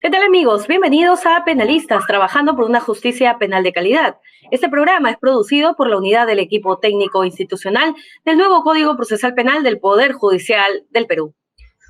¿Qué tal amigos? Bienvenidos a Penalistas, trabajando por una justicia penal de calidad. Este programa es producido por la unidad del equipo técnico institucional del nuevo Código Procesal Penal del Poder Judicial del Perú.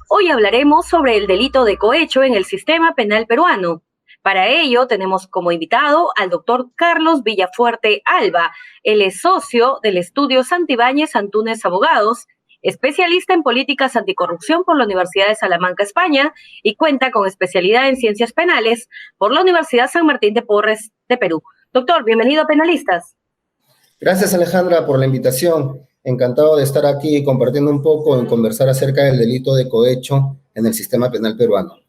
Hoy hablaremos sobre el delito de cohecho en el sistema penal peruano. Para ello tenemos como invitado al doctor Carlos Villafuerte Alba. Él es socio del estudio Santibáñez Antúnez Abogados, especialista en políticas anticorrupción por la Universidad de Salamanca, España, y cuenta con especialidad en ciencias penales por la Universidad San Martín de Porres de Perú. Doctor, bienvenido a Penalistas. Gracias, Alejandra, por la invitación. Encantado de estar aquí compartiendo un poco en conversar acerca del delito de cohecho en el sistema penal peruano.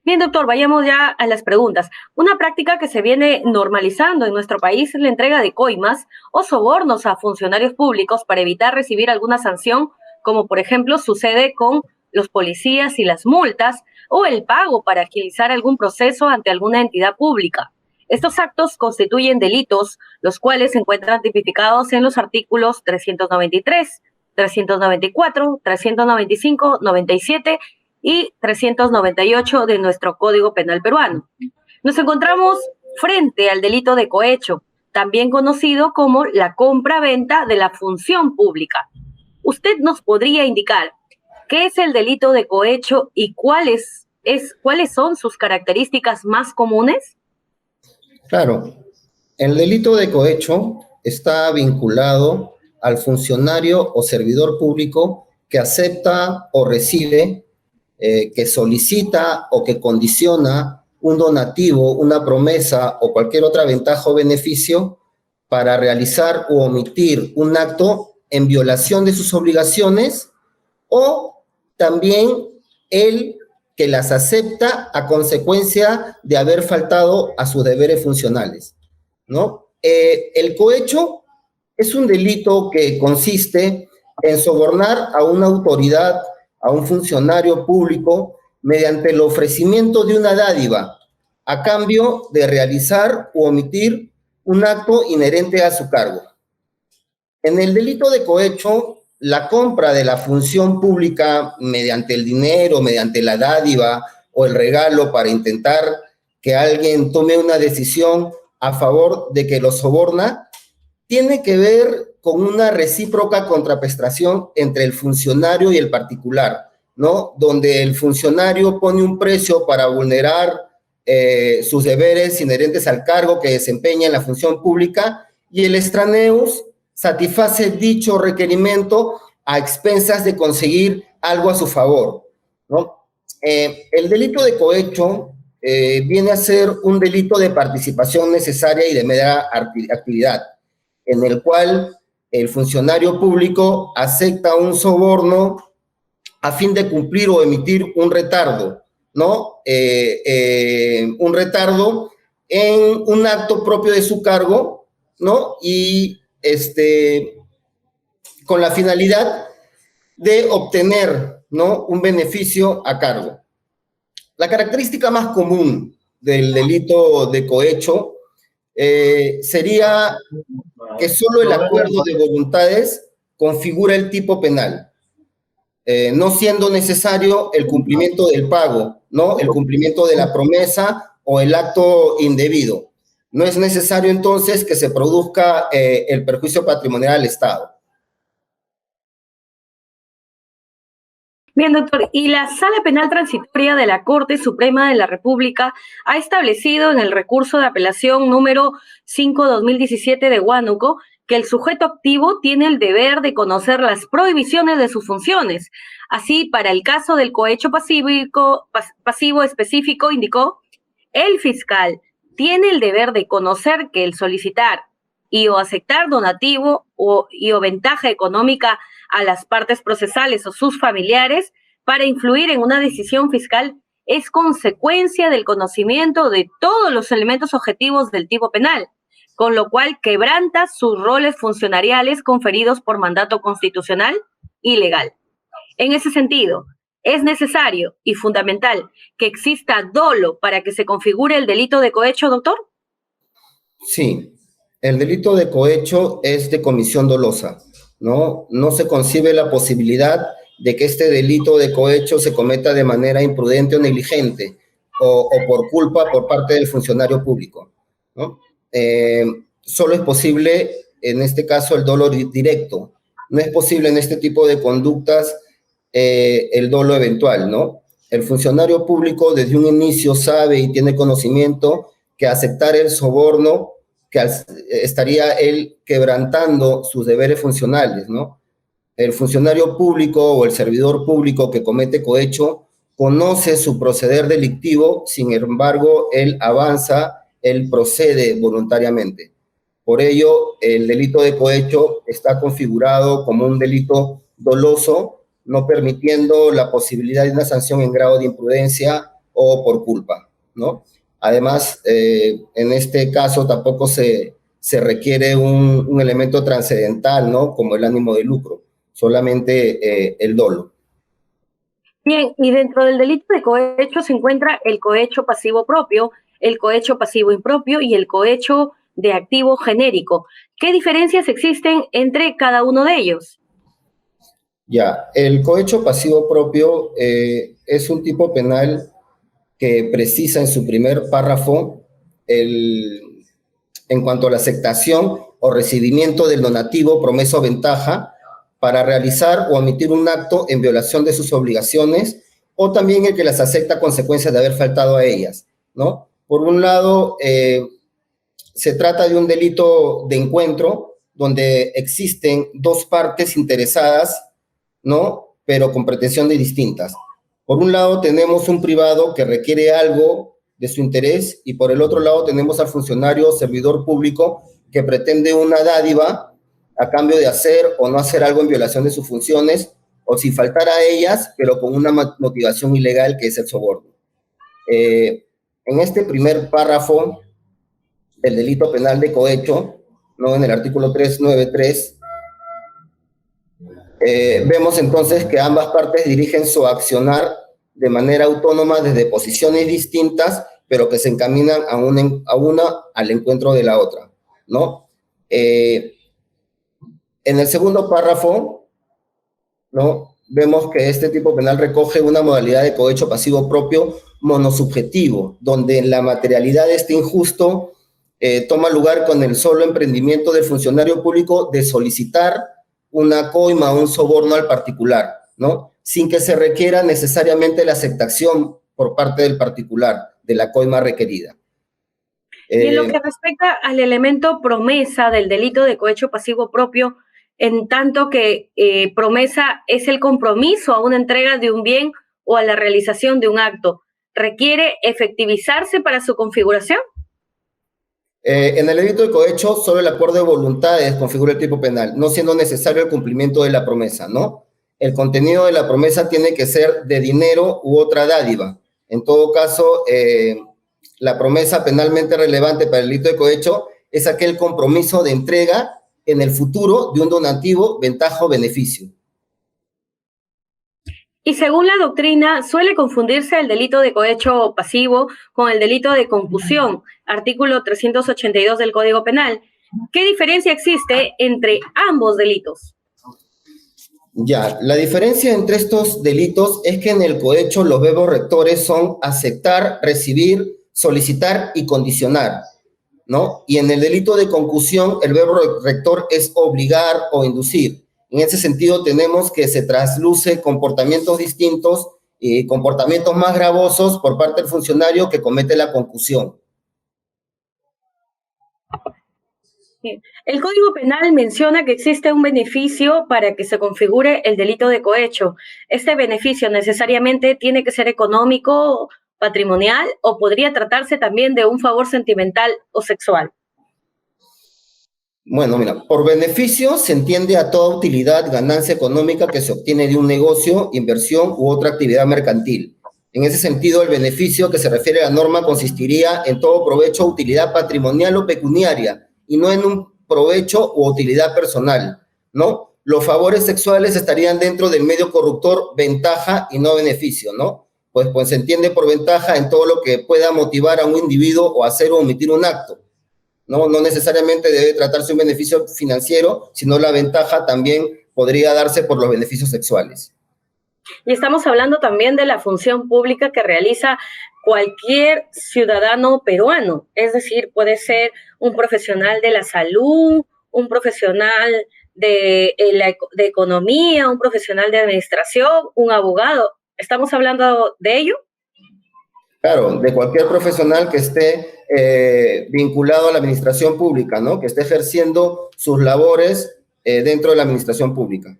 Bien, doctor, vayamos ya a las preguntas. Una práctica que se viene normalizando en nuestro país es la entrega de coimas o sobornos a funcionarios públicos para evitar recibir alguna sanción, como por ejemplo sucede con los policías y las multas, o el pago para agilizar algún proceso ante alguna entidad pública. Estos actos constituyen delitos, los cuales se encuentran tipificados en los artículos 393, 394, 395, 97 y 398 de nuestro Código Penal peruano. Nos encontramos frente al delito de cohecho, también conocido como la compra-venta de la función pública. ¿Usted nos podría indicar qué es el delito de cohecho y cuáles son sus características más comunes? Claro, el delito de cohecho está vinculado al funcionario o servidor público que acepta o recibe, que solicita o que condiciona un donativo, una promesa o cualquier otra ventaja o beneficio para realizar u omitir un acto en violación de sus obligaciones, o también el que las acepta a consecuencia de haber faltado a sus deberes funcionales, ¿no? El cohecho es un delito que consiste en sobornar a una autoridad, a un funcionario público, mediante el ofrecimiento de una dádiva, a cambio de realizar u omitir un acto inherente a su cargo. En el delito de cohecho, la compra de la función pública mediante el dinero, mediante la dádiva o el regalo para intentar que alguien tome una decisión a favor de que lo soborna, tiene que ver con una recíproca contraprestación entre el funcionario y el particular, ¿no? Donde el funcionario pone un precio para vulnerar sus deberes inherentes al cargo que desempeña en la función pública, y el extraneus satisface dicho requerimiento a expensas de conseguir algo a su favor, ¿no? El delito de cohecho viene a ser un delito de participación necesaria y de mera actividad, en el cual el funcionario público acepta un soborno a fin de cumplir o emitir un retardo, ¿no? Un retardo en un acto propio de su cargo, ¿no? Y con la finalidad de obtener, ¿no?, un beneficio a cargo. La característica más común del delito de cohecho sería que solo el acuerdo de voluntades configura el tipo penal, no siendo necesario el cumplimiento del pago, ¿no?, el cumplimiento de la promesa o el acto indebido. No es necesario entonces que se produzca el perjuicio patrimonial al Estado. Bien, doctor, y la Sala Penal Transitoria de la Corte Suprema de la República ha establecido en el recurso de apelación número 5/2017 de Huánuco que el sujeto activo tiene el deber de conocer las prohibiciones de sus funciones. Así, para el caso del cohecho pasivo específico, indicó, el fiscal tiene el deber de conocer que el solicitar y o aceptar donativo o ventaja económica a las partes procesales o sus familiares para influir en una decisión fiscal es consecuencia del conocimiento de todos los elementos objetivos del tipo penal, con lo cual quebranta sus roles funcionariales conferidos por mandato constitucional y legal. En ese sentido, es necesario y fundamental que exista dolo para que se configure el delito de cohecho, doctor. Sí, el delito de cohecho es de comisión dolosa, ¿no? No se concibe la posibilidad de que este delito de cohecho se cometa de manera imprudente o negligente, o por culpa por parte del funcionario público, ¿no? Solo es posible, en este caso, el dolo directo. No es posible en este tipo de conductas el dolo eventual, ¿no? El funcionario público desde un inicio sabe y tiene conocimiento que aceptar el soborno, estaría él quebrantando sus deberes funcionales, ¿no? El funcionario público o el servidor público que comete cohecho conoce su proceder delictivo, sin embargo, él avanza, él procede voluntariamente. Por ello, el delito de cohecho está configurado como un delito doloso, no permitiendo la posibilidad de una sanción en grado de imprudencia o por culpa, ¿no? Además, en este caso tampoco se requiere un elemento trascendental, ¿no? Como el ánimo de lucro, solamente el dolo. Bien, y dentro del delito de cohecho se encuentra el cohecho pasivo propio, el cohecho pasivo impropio y el cohecho de activo genérico. ¿Qué diferencias existen entre cada uno de ellos? Ya, el cohecho pasivo propio es un tipo penal que precisa en su primer párrafo en cuanto a la aceptación o recibimiento del donativo, promesa o ventaja para realizar o omitir un acto en violación de sus obligaciones, o también el que las acepta a consecuencia de haber faltado a ellas, ¿no? Por un lado, se trata de un delito de encuentro donde existen dos partes interesadas, ¿no? Pero con pretensiones distintas. Por un lado tenemos un privado que requiere algo de su interés y por el otro lado tenemos al funcionario o servidor público que pretende una dádiva a cambio de hacer o no hacer algo en violación de sus funciones o sin faltar a ellas, pero con una motivación ilegal que es el soborno. En este primer párrafo del delito penal de cohecho, ¿no? En el artículo 393, vemos entonces que ambas partes dirigen su accionar de manera autónoma desde posiciones distintas, pero que se encaminan a una al encuentro de la otra, ¿no? En el segundo párrafo, ¿no? Vemos que este tipo penal recoge una modalidad de cohecho pasivo propio monosubjetivo, donde la materialidad de este injusto toma lugar con el solo emprendimiento del funcionario público de solicitar una coima o un soborno al particular, ¿no? Sin que se requiera necesariamente la aceptación por parte del particular de la coima requerida. Y en lo que respecta al elemento promesa del delito de cohecho pasivo propio, en tanto que promesa es el compromiso a una entrega de un bien o a la realización de un acto, ¿requiere efectivizarse para su configuración? En el delito de cohecho, solo el acuerdo de voluntades configura el tipo penal, no siendo necesario el cumplimiento de la promesa, ¿no? El contenido de la promesa tiene que ser de dinero u otra dádiva. En todo caso, la promesa penalmente relevante para el delito de cohecho es aquel compromiso de entrega en el futuro de un donativo, ventaja o beneficio. Y según la doctrina, suele confundirse el delito de cohecho pasivo con el delito de concusión, artículo 382 del Código Penal. ¿Qué diferencia existe entre ambos delitos? Ya, la diferencia entre estos delitos es que en el cohecho los verbos rectores son aceptar, recibir, solicitar y condicionar, ¿no? Y en el delito de concusión el verbo rector es obligar o inducir. En ese sentido tenemos que se trasluce comportamientos distintos y comportamientos más gravosos por parte del funcionario que comete la concusión. El Código Penal menciona que existe un beneficio para que se configure el delito de cohecho. ¿Este beneficio necesariamente tiene que ser económico, patrimonial o podría tratarse también de un favor sentimental o sexual? Bueno, mira, por beneficio se entiende a toda utilidad, ganancia económica que se obtiene de un negocio, inversión u otra actividad mercantil. En ese sentido, el beneficio que se refiere a la norma consistiría en todo provecho o utilidad patrimonial o pecuniaria, y no en un provecho u utilidad personal, ¿no? Los favores sexuales estarían dentro del medio corruptor ventaja y no beneficio, ¿no? Pues se entiende por ventaja en todo lo que pueda motivar a un individuo o hacer o omitir un acto. No necesariamente debe tratarse un beneficio financiero, sino la ventaja también podría darse por los beneficios sexuales. Y estamos hablando también de la función pública que realiza cualquier ciudadano peruano, es decir, puede ser un profesional de la salud, un profesional de economía, un profesional de administración, un abogado. ¿Estamos hablando de ello? Claro, de cualquier profesional que esté vinculado a la administración pública, ¿no? Que esté ejerciendo sus labores dentro de la administración pública.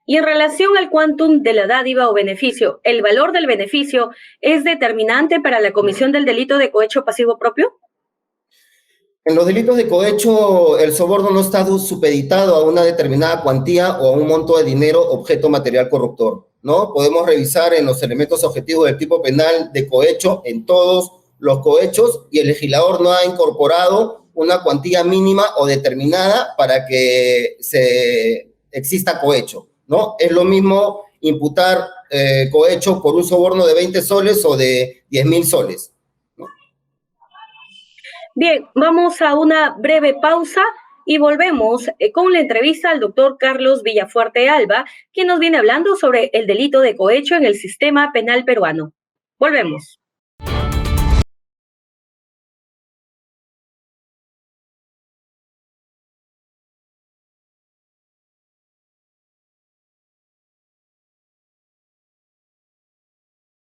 Y en relación al quantum de la dádiva o beneficio, ¿el valor del beneficio es determinante para la comisión del delito de cohecho pasivo propio? En los delitos de cohecho, el soborno no está supeditado a una determinada cuantía o a un monto de dinero objeto material corruptor, ¿no? Podemos revisar en los elementos objetivos del tipo penal de cohecho en todos los cohechos y el legislador no ha incorporado una cuantía mínima o determinada para que exista cohecho, ¿no? Es lo mismo imputar cohecho por un soborno de 20 soles o de 10.000 soles. Bien, vamos a una breve pausa y volvemos con la entrevista al doctor Carlos Villafuerte Alba, quien nos viene hablando sobre el delito de cohecho en el sistema penal peruano. Volvemos.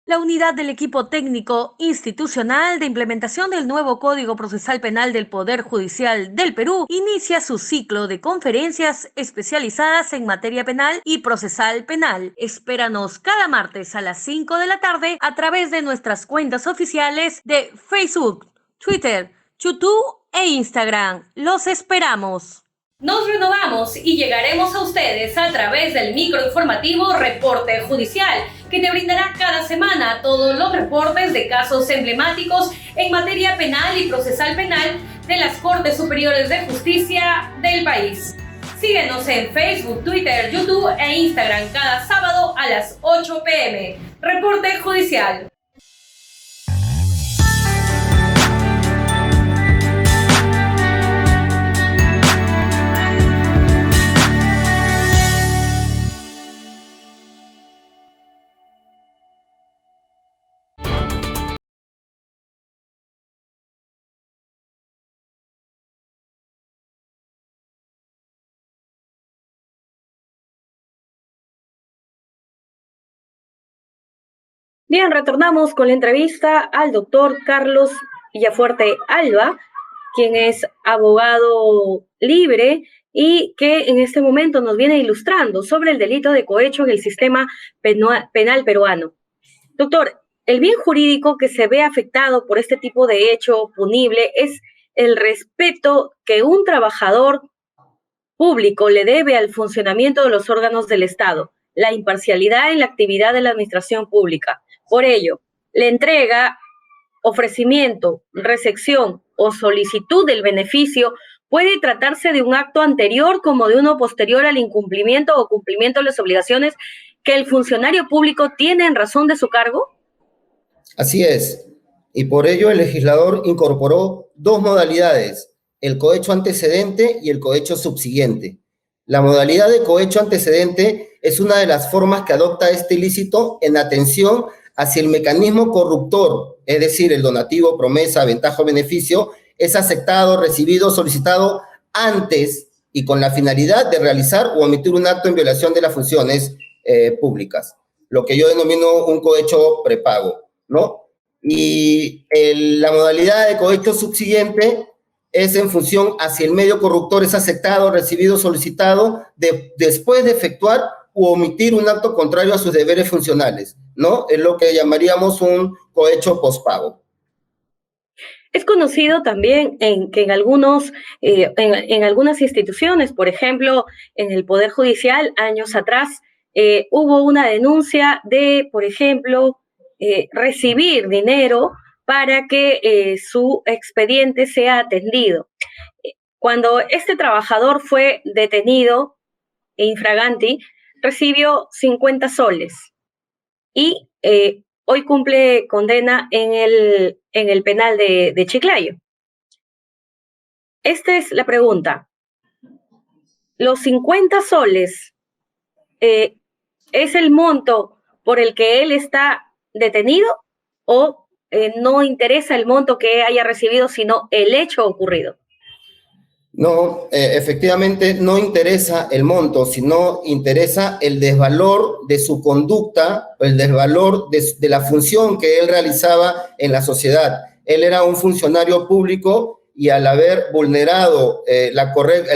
La unidad del equipo técnico institucional de implementación del nuevo Código Procesal Penal del Poder Judicial del Perú inicia su ciclo de conferencias especializadas en materia penal y procesal penal. Espéranos cada martes a las 5 de la tarde a través de nuestras cuentas oficiales de Facebook, Twitter, YouTube e Instagram. Los esperamos. Nos renovamos y llegaremos a ustedes a través del microinformativo Reporte Judicial, que te brindará cada semana todos los reportes de casos emblemáticos en materia penal y procesal penal de las Cortes Superiores de Justicia del país. Síguenos en Facebook, Twitter, YouTube e Instagram cada sábado a las 8 p.m. Reporte Judicial. Bien, retornamos con la entrevista al doctor Carlos Villafuerte Alba, quien es abogado libre y que en este momento nos viene ilustrando sobre el delito de cohecho en el sistema penal peruano. Doctor, el bien jurídico que se ve afectado por este tipo de hecho punible es el respeto que un trabajador público le debe al funcionamiento de los órganos del Estado, la imparcialidad en la actividad de la administración pública. Por ello, la entrega, ofrecimiento, recepción o solicitud del beneficio puede tratarse de un acto anterior como de uno posterior al incumplimiento o cumplimiento de las obligaciones que el funcionario público tiene en razón de su cargo. Así es, y por ello el legislador incorporó dos modalidades, el cohecho antecedente y el cohecho subsiguiente. La modalidad de cohecho antecedente es una de las formas que adopta este ilícito en atención hacia el mecanismo corruptor, es decir, el donativo, promesa, ventaja o beneficio, es aceptado, recibido, solicitado antes y con la finalidad de realizar o omitir un acto en violación de las funciones públicas, lo que yo denomino un cohecho prepago, ¿no? Y la modalidad de cohecho subsiguiente es en función hacia el medio corruptor, es aceptado, recibido, solicitado, después de efectuar u omitir un acto contrario a sus deberes funcionales, ¿no? Es lo que llamaríamos un cohecho pospago. Es conocido también que en algunas instituciones, por ejemplo, en el Poder Judicial, años atrás, hubo una denuncia de, por ejemplo, recibir dinero para que su expediente sea atendido. Cuando este trabajador fue detenido infraganti, recibió 50 soles y hoy cumple condena en el penal de Chiclayo. Esta es la pregunta. ¿Los 50 soles es el monto por el que él está detenido o no interesa el monto que haya recibido, sino el hecho ocurrido? No, efectivamente no interesa el monto, sino interesa el desvalor de su conducta, el desvalor de la función que él realizaba en la sociedad. Él era un funcionario público y al haber vulnerado el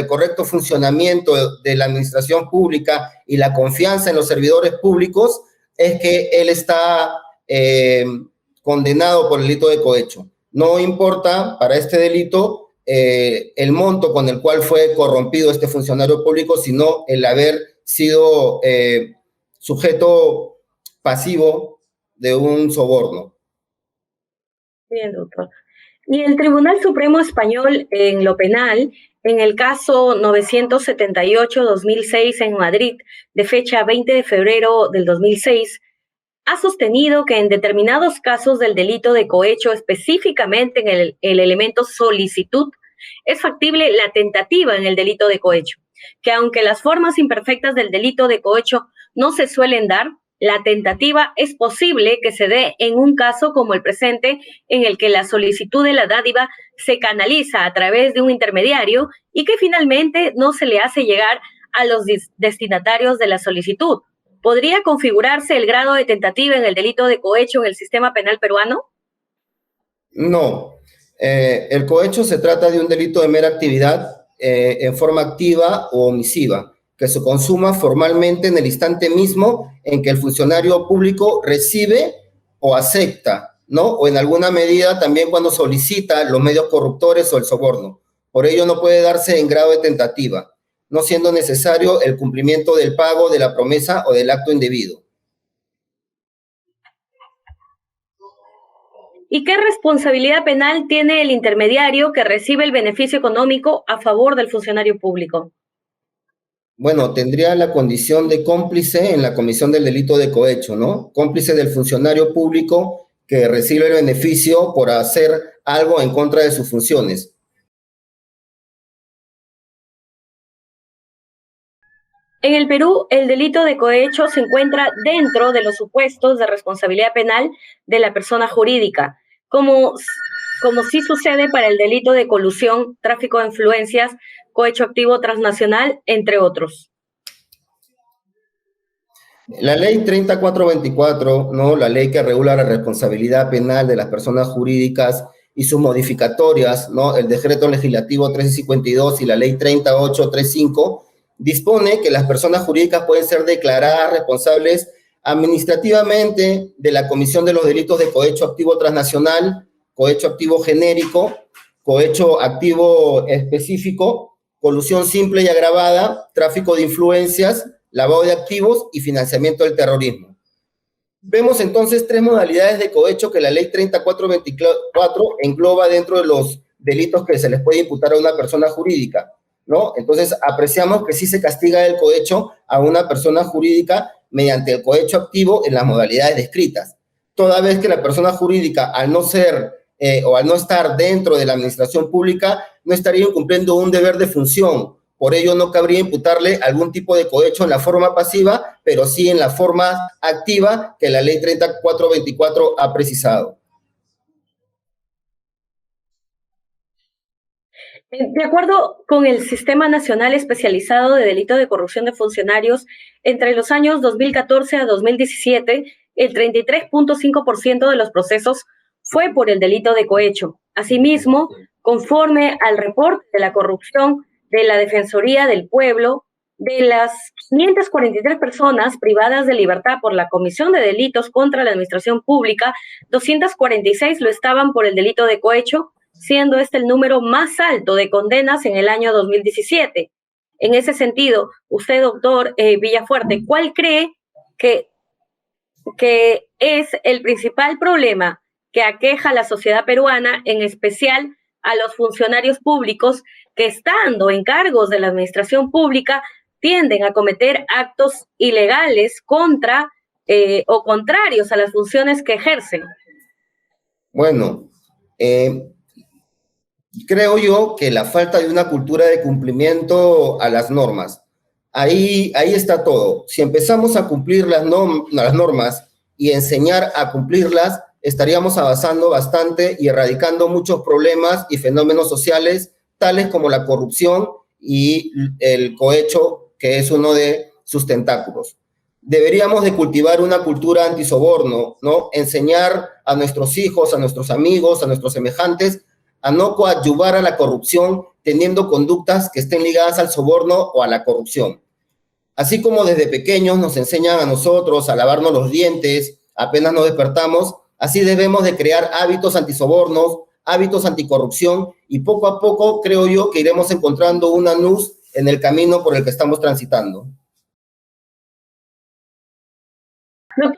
correcto funcionamiento de la administración pública y la confianza en los servidores públicos, es que él está condenado por el delito de cohecho. No importa para este delito el monto con el cual fue corrompido este funcionario público, sino el haber sido sujeto pasivo de un soborno. Bien, doctor. Y el Tribunal Supremo Español en lo penal, en el caso 978-2006 en Madrid, de fecha 20 de febrero del 2006, ha sostenido que en determinados casos del delito de cohecho, específicamente en el elemento solicitud, es factible la tentativa en el delito de cohecho, que aunque las formas imperfectas del delito de cohecho no se suelen dar, la tentativa es posible que se dé en un caso como el presente, en el que la solicitud de la dádiva se canaliza a través de un intermediario y que finalmente no se le hace llegar a los destinatarios de la solicitud. ¿Podría configurarse el grado de tentativa en el delito de cohecho en el sistema penal peruano? No. El cohecho se trata de un delito de mera actividad en forma activa o omisiva, que se consuma formalmente en el instante mismo en que el funcionario público recibe o acepta, ¿no? O en alguna medida también cuando solicita los medios corruptores o el soborno. Por ello no puede darse en grado de tentativa, no siendo necesario el cumplimiento del pago, de la promesa o del acto indebido. ¿Y qué responsabilidad penal tiene el intermediario que recibe el beneficio económico a favor del funcionario público? Bueno, tendría la condición de cómplice en la comisión del delito de cohecho, ¿no? Cómplice del funcionario público que recibe el beneficio por hacer algo en contra de sus funciones. En el Perú, el delito de cohecho se encuentra dentro de los supuestos de responsabilidad penal de la persona jurídica, como sí sucede para el delito de colusión, tráfico de influencias, cohecho activo transnacional, entre otros. La ley 3424, ¿no? La ley que regula la responsabilidad penal de las personas jurídicas y sus modificatorias, ¿no? El decreto legislativo 1352 y la ley 3835, dispone que las personas jurídicas pueden ser declaradas responsables administrativamente de la comisión de los delitos de cohecho activo transnacional, cohecho activo genérico, cohecho activo específico, colusión simple y agravada, tráfico de influencias, lavado de activos y financiamiento del terrorismo. Vemos entonces tres modalidades de cohecho que la ley 3424 engloba dentro de los delitos que se les puede imputar a una persona jurídica, ¿no? Entonces apreciamos que sí se castiga el cohecho a una persona jurídica mediante el cohecho activo en las modalidades descritas. Toda vez que la persona jurídica, al no ser o al no estar dentro de la administración pública, no estaría incumpliendo un deber de función. Por ello no cabría imputarle algún tipo de cohecho en la forma pasiva, pero sí en la forma activa que la ley 3424 ha precisado. De acuerdo con el Sistema Nacional Especializado de Delito de Corrupción de Funcionarios, entre los años 2014 a 2017, el 33.5% de los procesos fue por el delito de cohecho. Asimismo, conforme al reporte de la corrupción de la Defensoría del Pueblo, de las 543 personas privadas de libertad por la comisión de delitos contra la administración pública, 246 lo estaban por el delito de cohecho, siendo este el número más alto de condenas en el año 2017. En ese sentido, usted, doctor Villafuerte, ¿cuál cree que es el principal problema que aqueja a la sociedad peruana, en especial a los funcionarios públicos que, estando en cargos de la administración pública, tienden a cometer actos ilegales contra o contrarios a las funciones que ejercen? Bueno, creo yo que la falta de una cultura de cumplimiento a las normas. Ahí está todo. Si empezamos a cumplir las normas y enseñar a cumplirlas, estaríamos avanzando bastante y erradicando muchos problemas y fenómenos sociales, tales como la corrupción y el cohecho, que es uno de sus tentáculos. Deberíamos de cultivar una cultura antisoborno, ¿no? Enseñar a nuestros hijos, a nuestros amigos, a nuestros semejantes, a no coadyuvar a la corrupción teniendo conductas que estén ligadas al soborno o a la corrupción. Así como desde pequeños nos enseñan a nosotros a lavarnos los dientes, apenas nos despertamos, así debemos de crear hábitos antisobornos, hábitos anticorrupción, y poco a poco creo yo que iremos encontrando una luz en el camino por el que estamos transitando.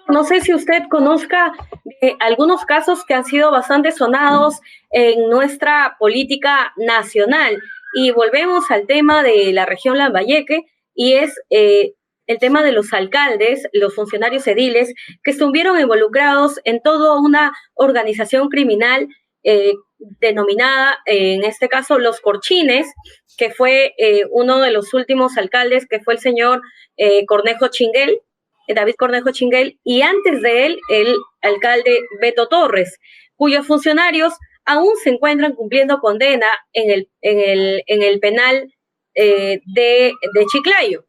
No sé si usted conozca algunos casos que han sido bastante sonados en nuestra política nacional. Y volvemos al tema de la región Lambayeque, y es el tema de los alcaldes, los funcionarios ediles, que estuvieron involucrados en toda una organización criminal denominada, en este caso, Los Corchines, que fue uno de los últimos alcaldes, que fue el señor Cornejo Chinguel, David Cornejo Chinguel, y antes de él, el alcalde Beto Torres, cuyos funcionarios aún se encuentran cumpliendo condena en el penal de Chiclayo.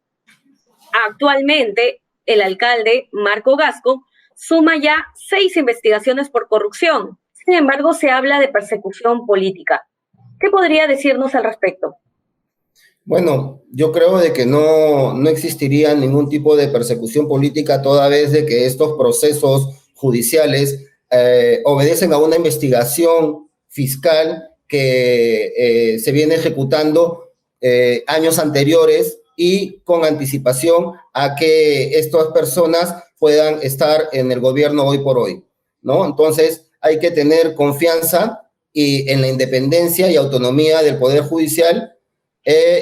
Actualmente, el alcalde Marco Gasco suma ya 6 investigaciones por corrupción. Sin embargo, se habla de persecución política. ¿Qué podría decirnos al respecto? Bueno, yo creo de que no existiría ningún tipo de persecución política toda vez de que estos procesos judiciales obedecen a una investigación fiscal que se viene ejecutando años anteriores y con anticipación a que estas personas puedan estar en el gobierno hoy por hoy, ¿no? Entonces hay que tener confianza en la independencia y autonomía del Poder Judicial,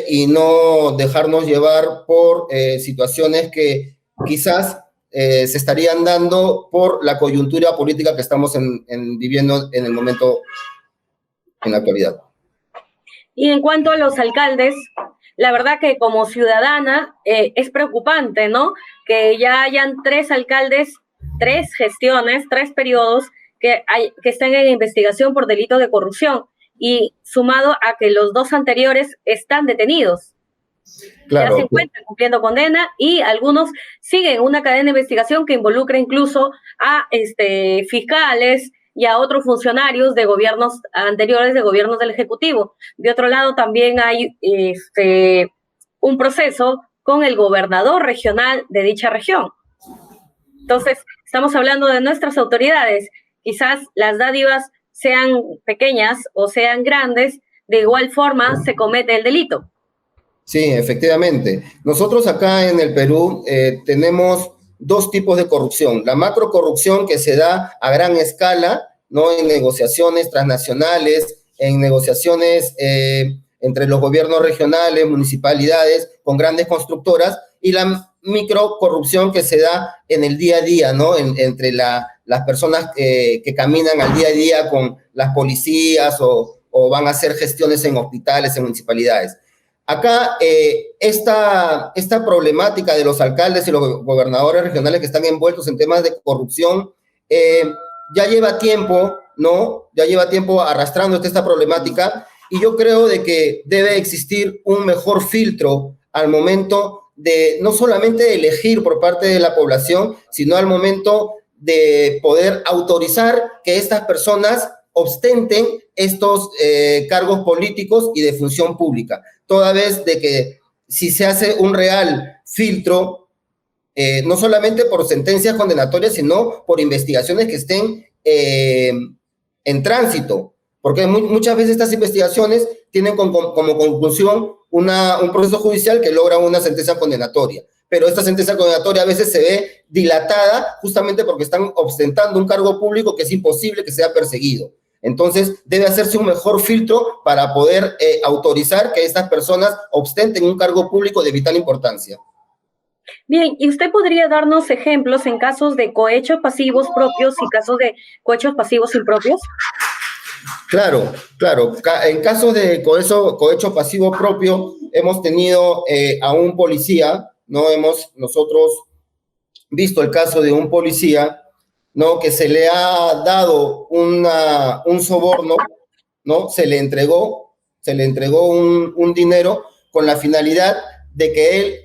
y no dejarnos llevar por situaciones que quizás se estarían dando por la coyuntura política que estamos viviendo en el momento, en la actualidad. Y en cuanto a los alcaldes, la verdad que como ciudadana es preocupante, ¿no? Que ya hayan 3 alcaldes, 3 gestiones, 3 periodos que estén en investigación por delito de corrupción, y sumado a que los 2 anteriores están detenidos. Claro. Ya se encuentran cumpliendo condena, y algunos siguen una cadena de investigación que involucra incluso a fiscales y a otros funcionarios de gobiernos anteriores, de gobiernos del Ejecutivo. De otro lado, también hay un proceso con el gobernador regional de dicha región. Entonces, estamos hablando de nuestras autoridades. Quizás las dádivas sean pequeñas o sean grandes, de igual forma se comete el delito. Sí, efectivamente. Nosotros acá en el Perú tenemos 2 tipos de corrupción. La macrocorrupción, que se da a gran escala, ¿no? En negociaciones transnacionales, en negociaciones entre los gobiernos regionales, municipalidades, con grandes constructoras, y la microcorrupción que se da en el día a día, ¿no? Entre las personas que caminan al día a día con las policías o van a hacer gestiones en hospitales, en municipalidades. Acá, esta problemática de los alcaldes y los gobernadores regionales que están envueltos en temas de corrupción ya lleva tiempo, ¿no? Ya lleva tiempo arrastrando esta problemática, y yo creo de que debe existir un mejor filtro al momento de no solamente elegir por parte de la población, sino al momento de poder autorizar que estas personas ostenten estos cargos políticos y de función pública. Toda vez de que si se hace un real filtro, no solamente por sentencias condenatorias, sino por investigaciones que estén en tránsito, porque muchas veces estas investigaciones tienen como conclusión un proceso judicial que logra una sentencia condenatoria, pero esta sentencia condenatoria a veces se ve dilatada justamente porque están ostentando un cargo público que es imposible que sea perseguido. Entonces, debe hacerse un mejor filtro para poder autorizar que estas personas ostenten un cargo público de vital importancia. Bien, ¿y usted podría darnos ejemplos en casos de cohechos pasivos propios y casos de cohechos pasivos impropios? Claro. En casos de cohecho pasivo propio, hemos tenido a un policía, ¿no? Hemos nosotros visto el caso de un policía ¿no? Que se le ha dado un soborno, ¿no? Se le entregó un dinero con la finalidad de que él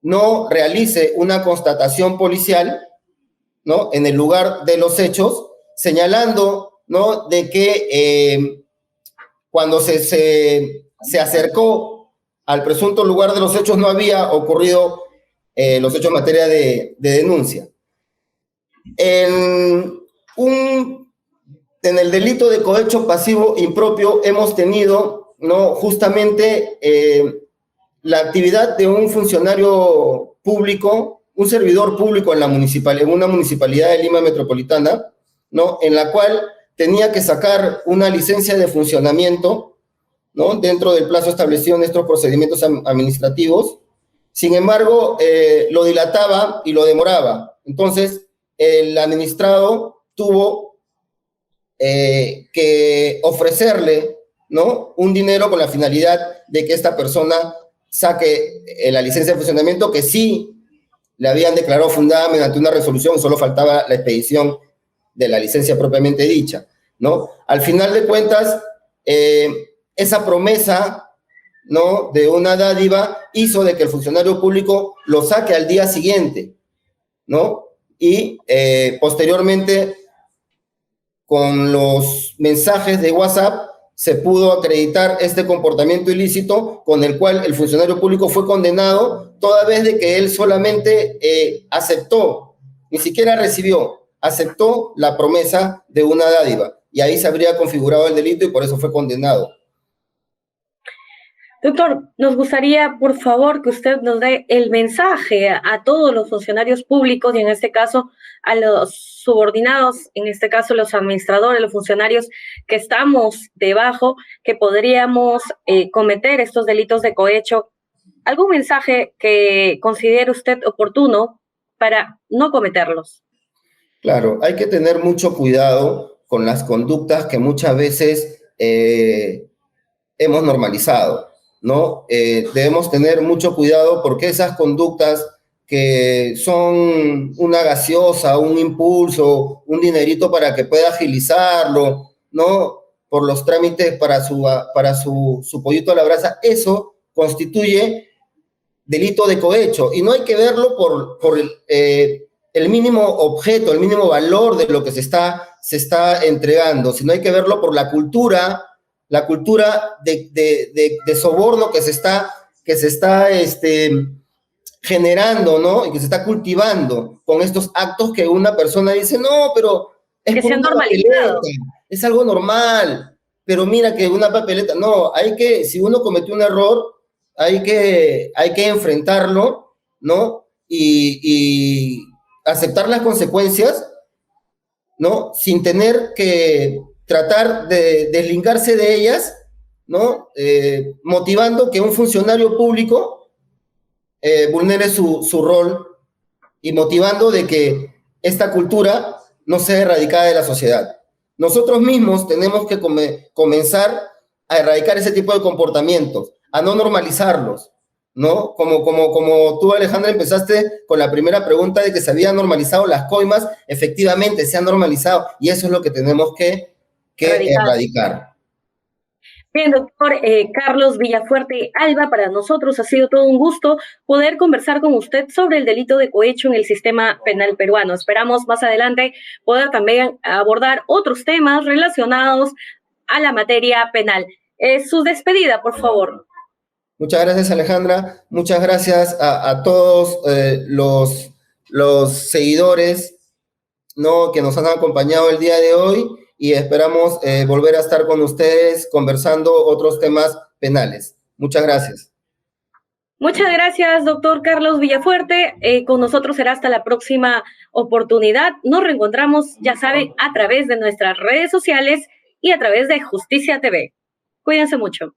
no realice una constatación policial, ¿no? En el lugar de los hechos, señalando, ¿no? De que cuando se acercó al presunto lugar de los hechos no había ocurrido los hechos en materia de denuncia. En el delito de cohecho pasivo impropio hemos tenido, ¿no? Justamente la actividad de un funcionario público, un servidor público en una municipalidad de Lima Metropolitana, ¿no? En la cual tenía que sacar una licencia de funcionamiento, ¿no? Dentro del plazo establecido en estos procedimientos administrativos. Sin embargo, lo dilataba y lo demoraba. Entonces, el administrado tuvo que ofrecerle, ¿no? Un dinero con la finalidad de que esta persona saque la licencia de funcionamiento, que sí le habían declarado fundada mediante una resolución, solo faltaba la expedición de la licencia propiamente dicha, ¿no? Al final de cuentas, esa promesa, ¿no? De una dádiva hizo de que el funcionario público lo saque al día siguiente, ¿no? Y posteriormente, con los mensajes de WhatsApp, se pudo acreditar este comportamiento ilícito con el cual el funcionario público fue condenado, toda vez de que él solamente aceptó, ni siquiera recibió, aceptó la promesa de una dádiva. Y ahí se habría configurado el delito y por eso fue condenado. Doctor, nos gustaría, por favor, que usted nos dé el mensaje a todos los funcionarios públicos y en este caso a los subordinados, en este caso los administradores, los funcionarios que estamos debajo, que podríamos cometer estos delitos de cohecho. ¿Algún mensaje que considere usted oportuno para no cometerlos? Claro, hay que tener mucho cuidado con las conductas que muchas veces hemos normalizado, ¿no? Debemos tener mucho cuidado porque esas conductas que son una gaseosa, un impulso, un dinerito para que pueda agilizarlo, ¿no? Por los trámites para su pollito a la brasa, eso constituye delito de cohecho y no hay que verlo por el mínimo objeto, el mínimo valor de lo que se está entregando, sino hay que verlo por la cultura de soborno que se está generando, ¿no? Y que se está cultivando con estos actos que una persona dice, no, pero es que por se han una normalizado. papeleta, es algo normal, pero mira que una papeleta, no, si uno cometió un error, hay que enfrentarlo, ¿no? Y aceptar las consecuencias, ¿no? Sin tener que tratar de deslindarse de ellas, ¿no? Motivando que un funcionario público vulnere su rol y motivando de que esta cultura no sea erradicada de la sociedad. Nosotros mismos tenemos que comenzar a erradicar ese tipo de comportamientos, a no normalizarlos, ¿no? Como tú, Alejandra, empezaste con la primera pregunta de que se habían normalizado las coimas, efectivamente se han normalizado y eso es lo que tenemos que erradicar. Bien, doctor Carlos Villafuerte Alba, para nosotros ha sido todo un gusto poder conversar con usted sobre el delito de cohecho en el sistema penal peruano. Esperamos más adelante poder también abordar otros temas relacionados a la materia penal. Su despedida, por favor. Muchas gracias, Alejandra. Muchas gracias a todos los seguidores, ¿no? Que nos han acompañado el día de hoy y esperamos volver a estar con ustedes conversando otros temas penales. Muchas gracias. Muchas gracias, doctor Carlos Villafuerte. Con nosotros será hasta la próxima oportunidad. Nos reencontramos, ya saben, a través de nuestras redes sociales y a través de Justicia TV. Cuídense mucho.